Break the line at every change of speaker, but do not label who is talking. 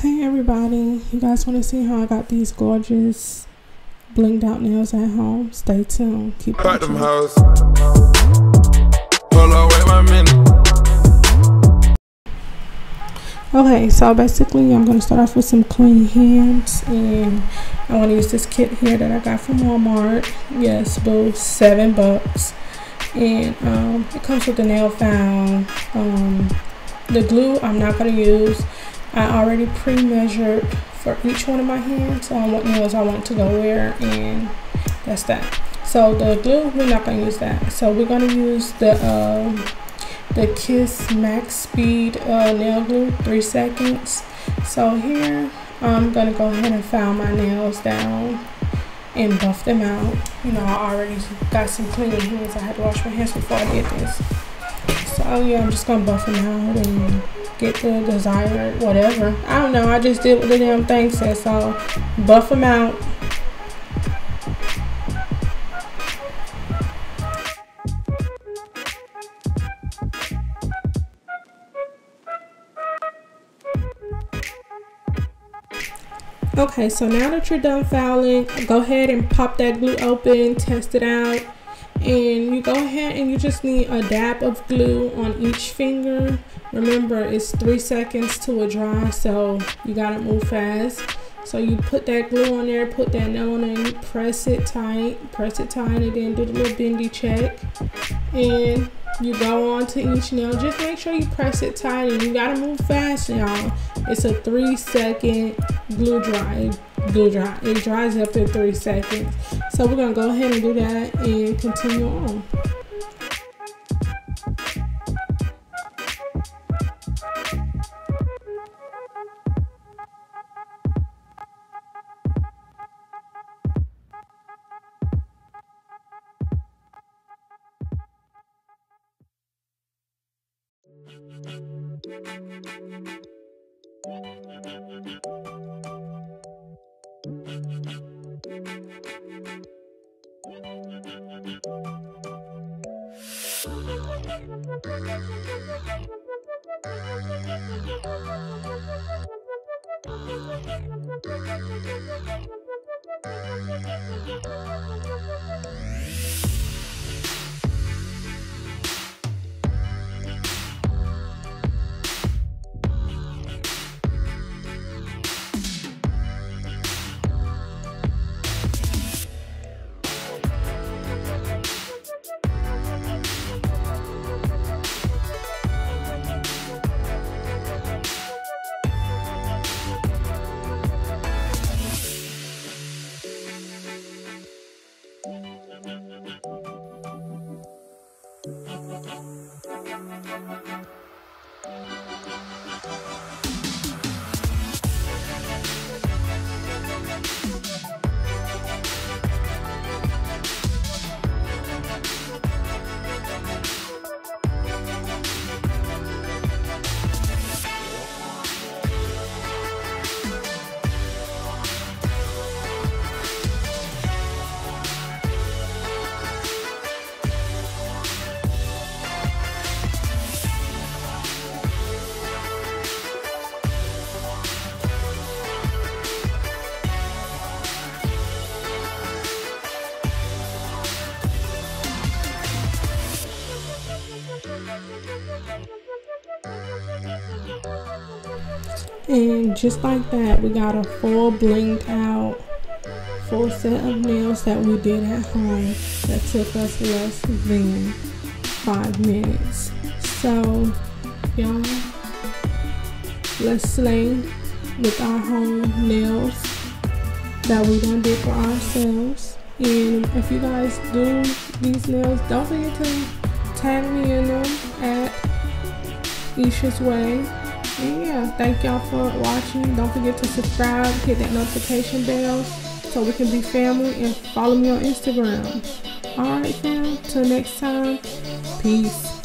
Hey everybody, you guys want to see how I got these gorgeous blinged out nails at home? Stay tuned, keep watching. Okay, so basically I'm going to start off with some clean hands, and I want to use this kit here that I got from Walmart. Yes, boo, $7. And it comes with the nail file. The glue I'm not going to use. I already pre-measured for each one of my hands on what nails I want to go where, and that's that. So the glue, we're not going to use that. So we're going to use the Kiss Max Speed nail glue, 3 seconds. So here I'm going to go ahead and file my nails down and buff them out. You know, I already got some clean hands. I had to wash my hands before I did this. So yeah, I'm just going to buff them out and get the desired whatever. I don't know, I just did what the damn thing says, so buff them out. Okay, so now that you're done filing, go ahead and pop that glue open, test it out, and you go ahead and you just need a dab of glue on each finger. Remember, it's 3 seconds to a dry, so you gotta move fast. So you put that glue on there, put that nail on there, and you press it tight, and then do the little bendy check, and you go on to each nail. Just make sure you press it tight, and you gotta move fast, y'all. It's a 3-second glue dry. It dries up in 3 seconds. So we're gonna go ahead and do that and continue on. And just like that, we got a full blinged out full set of nails that we did at home that took us less than 5 minutes. So y'all, let's slay with our home nails that we done did for ourselves. And if you guys do these nails, don't forget to tag me in them at Isha's Way. And yeah, thank y'all for watching. Don't forget to subscribe, hit that notification bell so we can be family, and follow me on Instagram. Alright fam, till next time, peace.